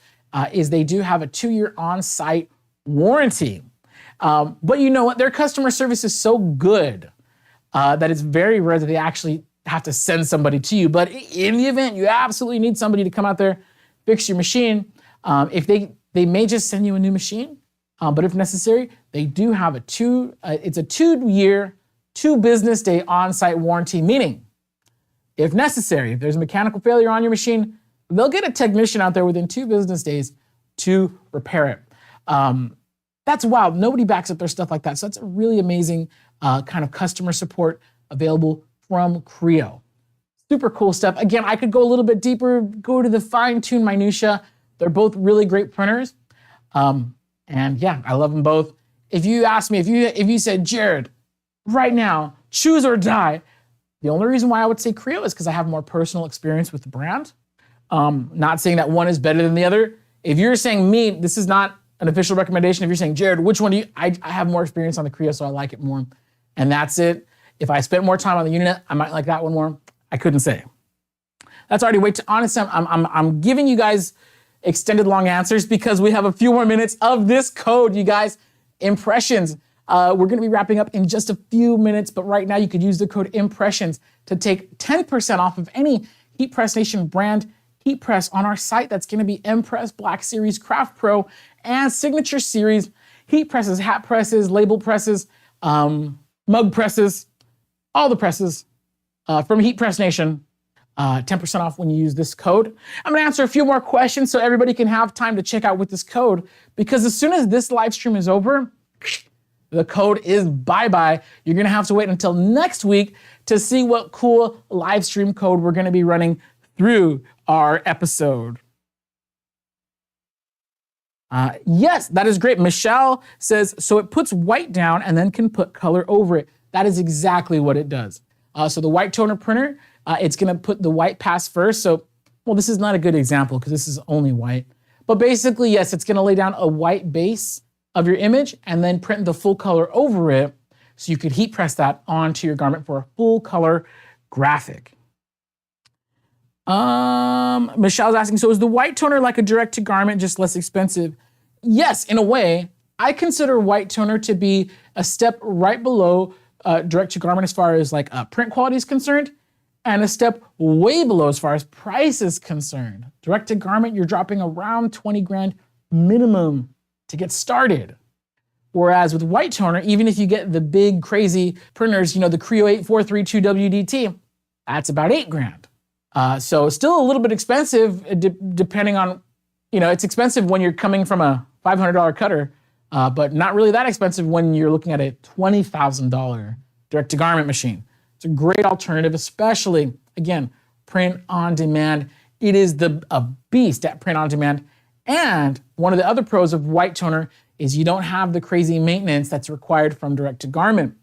is they do have a 2-year on-site warranty. But you know what? Their customer service is so good that it's very rare that they actually have to send somebody to you. But in the event you absolutely need somebody to come out there, fix your machine, if they may just send you a new machine, but if necessary, they do have it's a 2-year, 2 business day on-site warranty, meaning if necessary, if there's a mechanical failure on your machine, they'll get a technician out there within 2 business days to repair it. That's wild. Nobody backs up their stuff like that. So that's a really amazing kind of customer support available from Creo. Super cool stuff. Again, I could go a little bit deeper, go to the fine-tuned minutia. They're both really great printers. And yeah, I love them both. If you asked me, if you said, Jared, right now, choose or die, the only reason why I would say Creo is because I have more personal experience with the brand. Not saying that one is better than the other. If you're saying me, this is not an official recommendation. If you're saying, Jared, which one do you, I have more experience on the Creo, so I like it more. And that's it. If I spent more time on the Uninet, I might like that one more. I couldn't say. That's already way too honest. I'm giving you guys extended long answers because we have a few more minutes of this code, you guys. Impressions. We're gonna be wrapping up in just a few minutes, but right now you could use the code Impressions to take 10% off of any Heat Press Nation brand heat press on our site. That's gonna be Impress, Black Series, Craft Pro, and Signature Series heat presses, hat presses, label presses, mug presses, all the presses from Heat Press Nation. 10% off when you use this code. I'm gonna answer a few more questions so everybody can have time to check out with this code, because as soon as this live stream is over, the code is bye-bye. You're gonna have to wait until next week to see what cool live stream code we're gonna be running through our episode. Yes, that is great. Michelle says, so it puts white down and then can put color over it. That is exactly what it does. So the white toner printer, it's gonna put the white pass first. So, well, this is not a good example because this is only white. But basically, yes, it's gonna lay down a white base of your image and then print the full color over it so you could heat press that onto your garment for a full color graphic. Michelle's asking, so is the white toner like a direct to garment, just less expensive? Yes, in a way. I consider white toner to be a step right below direct to garment as far as like print quality is concerned, and a step way below as far as price is concerned. Direct to garment, you're dropping around 20 grand minimum to get started. Whereas with white toner, even if you get the big crazy printers, you know, the Creo 8432 WDT, that's about 8 grand. So still a little bit expensive depending on, you know, it's expensive when you're coming from a $500 cutter, but not really that expensive when you're looking at a $20,000 direct to garment machine. It's a great alternative, especially, again, print on demand. It is a beast at print on demand. And one of the other pros of white toner is you don't have the crazy maintenance that's required from direct to garment.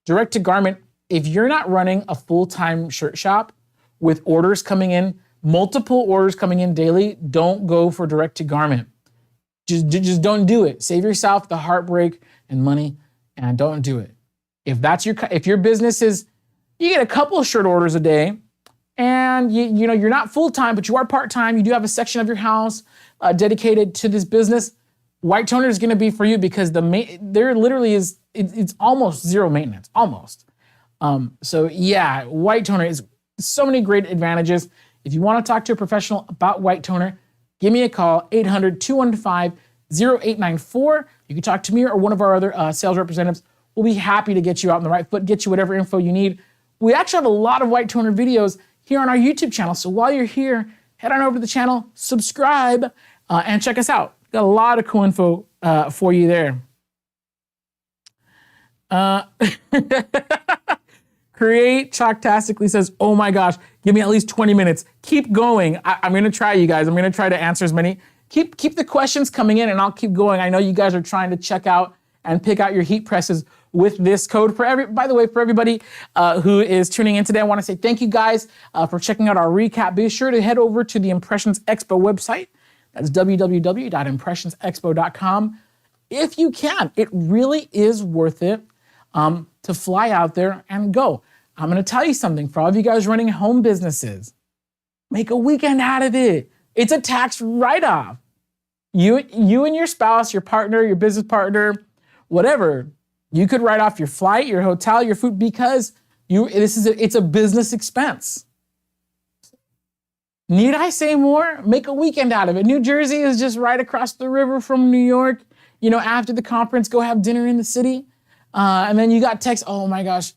Direct to garment, if you're not running a full-time shirt shop with orders coming in multiple orders coming in daily, don't go for direct to garment. Just don't do it. Save yourself the heartbreak and money, and don't do it. If your business is, you get a couple of shirt orders a day, and you're not full time, but you are part time. You do have a section of your house dedicated to this business. White toner is going to be for you because there literally is it's almost zero maintenance, almost. So yeah, white toner is so many great advantages. If you want to talk to a professional about white toner, give me a call, 800-215-0894. You can talk to me or one of our other sales representatives. We'll be happy to get you out on the right foot, get you whatever info you need. We actually have a lot of white toner videos here on our YouTube channel. So while you're here, head on over to the channel, subscribe, and check us out. Got a lot of cool info for you there. Create Chalktastically says, oh my gosh, give me at least 20 minutes. Keep going. I'm gonna try, you guys. I'm gonna try to answer as many. Keep the questions coming in and I'll keep going. I know you guys are trying to check out and pick out your heat presses with this code. By the way, for everybody who is tuning in today, I wanna say thank you guys for checking out our recap. Be sure to head over to the Impressions Expo website. That's www.impressionsexpo.com. If you can, it really is worth it to fly out there and go. I'm gonna tell you something, for all of you guys running home businesses, make a weekend out of it. It's a tax write-off. You and your spouse, your partner, your business partner, whatever, you could write off your flight, your hotel, your food, because it's a business expense. Need I say more? Make a weekend out of it. New Jersey is just right across the river from New York. After the conference, go have dinner in the city. And then you got Texas. Oh my gosh.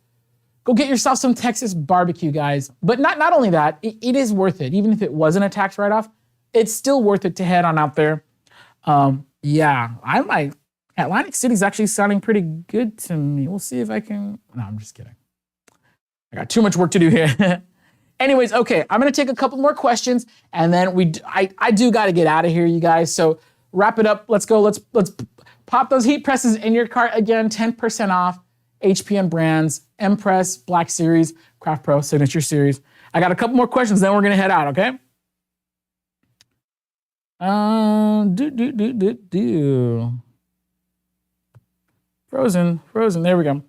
Go get yourself some Texas barbecue, guys. But not only that, it is worth it. Even if it wasn't a tax write-off, it's still worth it to head on out there. Yeah, I might. Atlantic City's actually sounding pretty good to me. We'll see if I can. No, I'm just kidding. I got too much work to do here. Anyways, okay, I'm gonna take a couple more questions and then I do gotta get out of here, you guys. So wrap it up. Let's go. Let's pop those heat presses in your cart again. 10% off. HPN brands, Empress, Black Series, Craft Pro, Signature Series. I got a couple more questions, then we're gonna head out, okay? Frozen, there we go.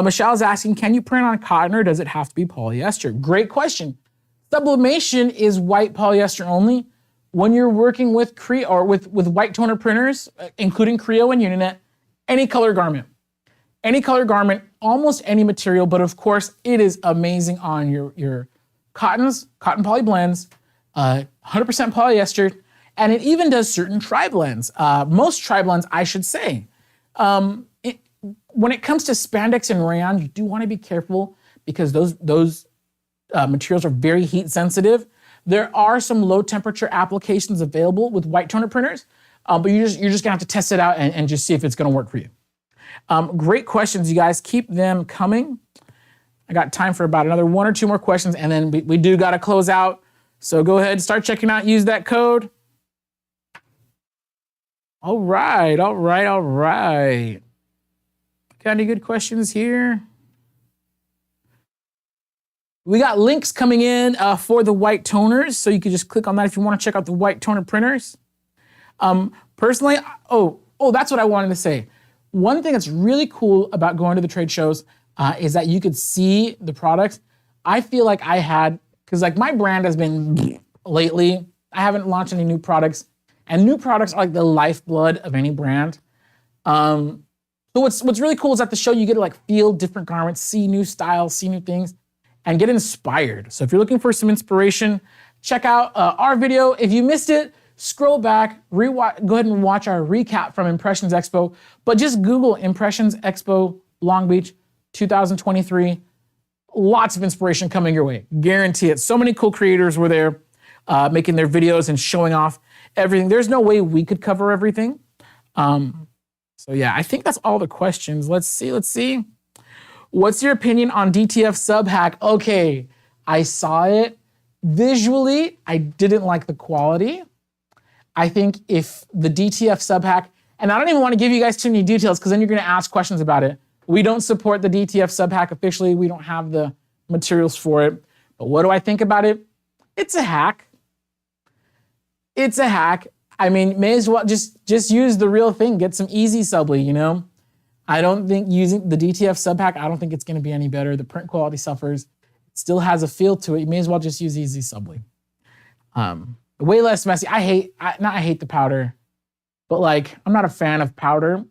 Michelle's asking, can you print on cotton or does it have to be polyester? Great question. Sublimation is white polyester only. When you're working with with white toner printers, including Creo and Uninet, any color garment, almost any material, but of course it is amazing on your cottons, cotton poly blends, 100% polyester, and it even does certain tri-blends. Most tri-blends, I should say. When it comes to spandex and rayon, you do want to be careful because those materials are very heat sensitive. There are some low temperature applications available with white toner printers, but you're just gonna have to test it out and just see if it's gonna work for you. Great questions, you guys. Keep them coming. I got time for about another one or two more questions, and then we do gotta close out. So go ahead, start checking out, use that code. All right. Got any good questions here? We got links coming in for the white toners, so you can just click on that if you want to check out the white toner printers. Personally, that's what I wanted to say. One thing that's really cool about going to the trade shows is that you could see the products. I feel like because my brand has been lately, I haven't launched any new products, and new products are like the lifeblood of any brand. So what's really cool is at the show you get to feel different garments, see new styles, see new things, and get inspired. So if you're looking for some inspiration, check out our video. If you missed it, scroll back, go ahead and watch our recap from Impressions Expo, but just Google Impressions Expo Long Beach 2023. Lots of inspiration coming your way, guarantee it. So many cool creators were there making their videos and showing off everything. There's no way we could cover everything. So yeah, I think that's all the questions. Let's see. What's your opinion on DTF sub hack? Okay, I saw it. Visually, I didn't like the quality. I think if the DTF sub hack, and I don't even want to give you guys too many details because then you're going to ask questions about it. We don't support the DTF sub hack officially. We don't have the materials for it. But what do I think about it? It's a hack. It's a hack. I mean, may as well just use the real thing. Get some easy subly, you know? I don't think using the DTF sub hack, I don't think it's gonna be any better. The print quality suffers. It still has a feel to it. You may as well just use easy subly. Way less messy. I hate the powder, but like, I'm not a fan of powder.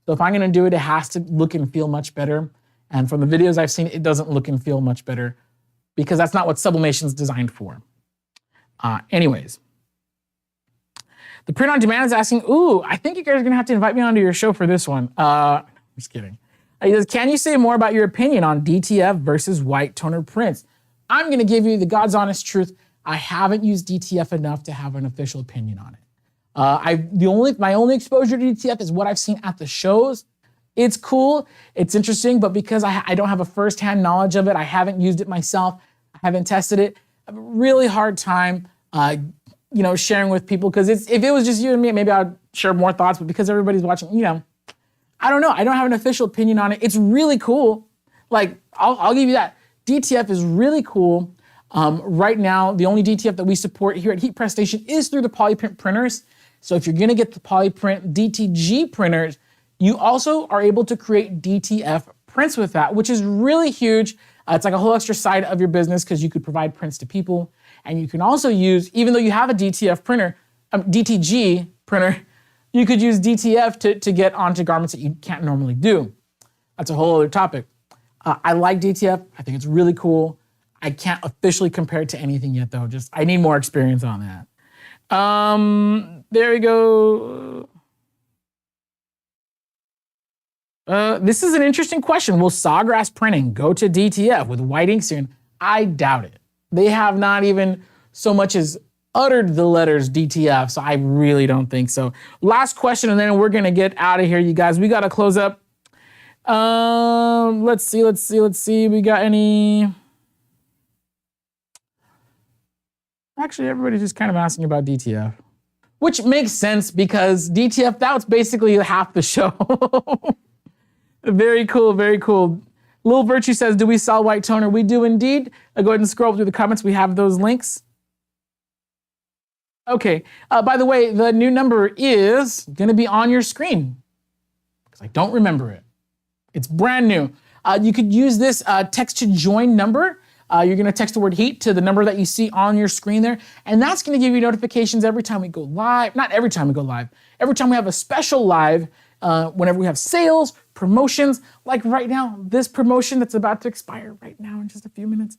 So if I'm gonna do it, it has to look and feel much better. And from the videos I've seen, it doesn't look and feel much better because that's not what sublimation's designed for. Anyways. The print on demand is asking, ooh, I think you guys are gonna have to invite me onto your show for this one. Just kidding. He says, can you say more about your opinion on DTF versus white toner prints? I'm gonna give you the God's honest truth. I haven't used DTF enough to have an official opinion on it. My only exposure to DTF is what I've seen at the shows. It's cool, it's interesting, but because I don't have a firsthand knowledge of it, I haven't used it myself, I haven't tested it. I have a really hard time sharing with people, because if it was just you and me, maybe I'd share more thoughts, but because everybody's watching, I don't know. I don't have an official opinion on it. It's really cool. Like, I'll give you that. DTF is really cool. Right now, the only DTF that we support here at Heat Press Station is through the Polyprint printers. So if you're gonna get the Polyprint DTG printers, you also are able to create DTF prints with that, which is really huge. It's like a whole extra side of your business because you could provide prints to people. And you can also use, even though you have a DTF printer, DTG printer, you could use DTF to get onto garments that you can't normally do. That's a whole other topic. I like DTF. I think it's really cool. I can't officially compare it to anything yet, though. I need more experience on that. There we go. This is an interesting question. Will Sawgrass Printing go to DTF with white ink soon? I doubt it. They have not even so much as uttered the letters DTF, so I really don't think so. Last question, and then we're gonna get out of here, you guys. We gotta close up. Let's see. We got any? Actually, everybody's just kind of asking about DTF, which makes sense because DTF, that was basically half the show. Very cool, very cool. Lil Virtue says, do we sell white toner? We do indeed. Go ahead and scroll through the comments. We have those links. Okay, by the way, the new number is gonna be on your screen because I don't remember it. It's brand new. You could use this text to join number. You're gonna text the word heat to the number that you see on your screen there, and that's gonna give you notifications every time we go live. Not every time we go live, every time we have a special live, whenever we have sales, promotions, like right now, this promotion that's about to expire right now in just a few minutes.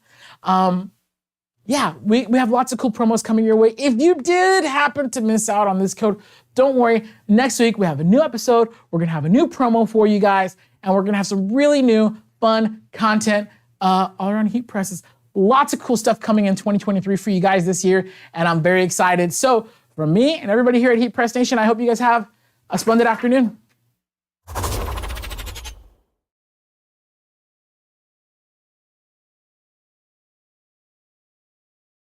Yeah, we have lots of cool promos coming your way. If you did happen to miss out on this code, don't worry. Next week, we have a new episode. We're gonna have a new promo for you guys, and we're gonna have some really new, fun content all around heat presses. Lots of cool stuff coming in 2023 for you guys this year, and I'm very excited. So from me and everybody here at Heat Press Nation, I hope you guys have a splendid afternoon.